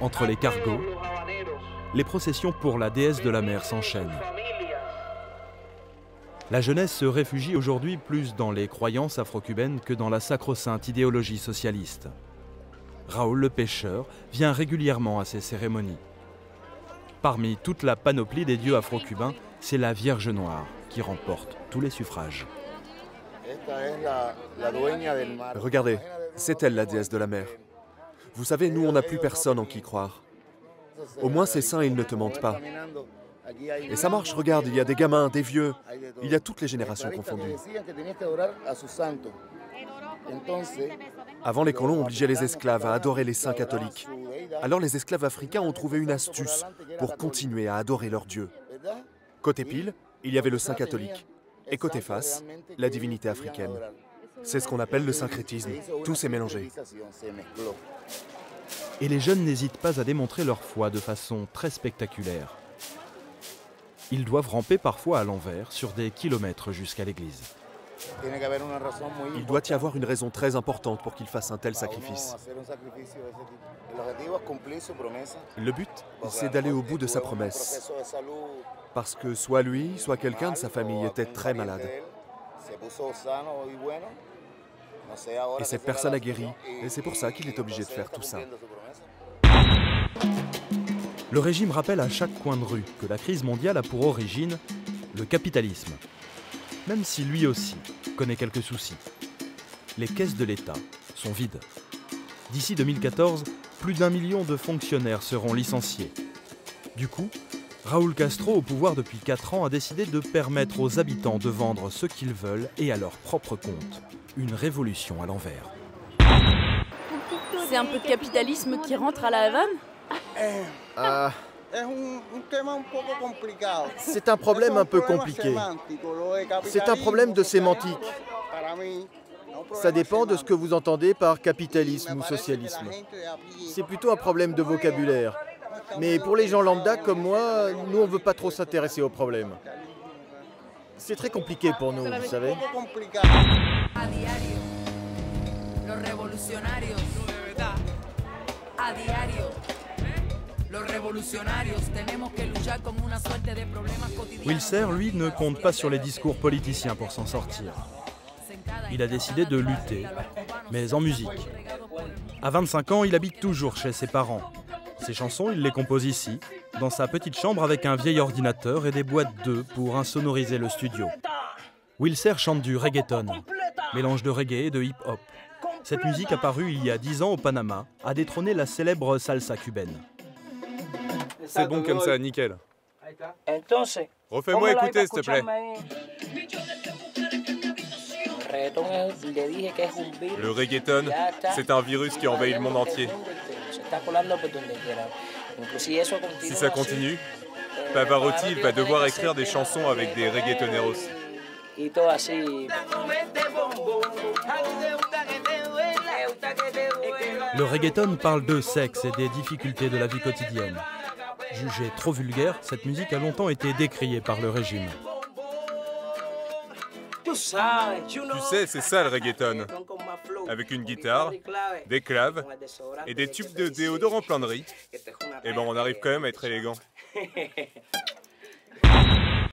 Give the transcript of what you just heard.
Entre les cargos, les processions pour la déesse de la mer s'enchaînent. La jeunesse se réfugie aujourd'hui plus dans les croyances afro-cubaines que dans la sacro-sainte idéologie socialiste. Raoul le pêcheur vient régulièrement à ces cérémonies. Parmi toute la panoplie des dieux afro-cubains, c'est la Vierge Noire qui remporte tous les suffrages. Regardez, c'est elle la déesse de la mer. Vous savez, nous, on n'a plus personne en qui croire. Au moins, ces saints, ils ne te mentent pas. Et ça marche, regarde, il y a des gamins, des vieux, il y a toutes les générations confondues. Avant, les colons obligeaient les esclaves à adorer les saints catholiques. Alors les esclaves africains ont trouvé une astuce pour continuer à adorer leur Dieu. Côté pile, il y avait le saint catholique. Et côté face, la divinité africaine. C'est ce qu'on appelle le syncrétisme. Tout s'est mélangé. Et les jeunes n'hésitent pas à démontrer leur foi de façon très spectaculaire. Ils doivent ramper parfois à l'envers sur des kilomètres jusqu'à l'église. Il doit y avoir une raison très importante pour qu'ils fassent un tel sacrifice. Le but, c'est d'aller au bout de sa promesse. Parce que soit lui, soit quelqu'un de sa famille était très malade. Et cette personne a guéri, et c'est pour ça qu'il est obligé de faire tout ça. Le régime rappelle à chaque coin de rue que la crise mondiale a pour origine le capitalisme, même si lui aussi connaît quelques soucis. Les caisses de l'État sont vides. D'ici 2014, plus d'1 million de fonctionnaires seront licenciés. Du coup, Raúl Castro, au pouvoir depuis 4 ans, a décidé de permettre aux habitants de vendre ce qu'ils veulent et à leur propre compte. Une révolution à l'envers. C'est un peu de capitalisme qui rentre à la Havane ? C'est un problème un peu compliqué. C'est un problème de sémantique. Ça dépend de ce que vous entendez par capitalisme ou socialisme. C'est plutôt un problème de vocabulaire. Mais pour les gens lambda comme moi, nous on ne veut pas trop s'intéresser au problème. C'est très compliqué pour nous, vous savez. Wilser, lui, ne compte pas sur les discours politiciens pour s'en sortir. Il a décidé de lutter, mais en musique. À 25 ans, il habite toujours chez ses parents. Ses chansons, il les compose ici, dans sa petite chambre avec un vieil ordinateur et des boîtes d'œufs pour insonoriser le studio. Wilser chante du reggaeton, mélange de reggae et de hip-hop. Cette musique apparue il y a 10 ans au Panama a détrôné la célèbre salsa cubaine. C'est bon comme ça, nickel. Refais-moi écouter, s'il te plaît. Le reggaeton, c'est un virus qui envahit le monde entier. Si ça continue, Pavarotti il va devoir écrire des chansons avec des reggaetoneros. Le reggaeton parle de sexe et des difficultés de la vie quotidienne. Jugée trop vulgaire, cette musique a longtemps été décriée par le régime. Tu sais, c'est ça le reggaeton. Avec une guitare, des claves et des tubes de déodorant plein de riz. Et ben on arrive quand même à être élégant.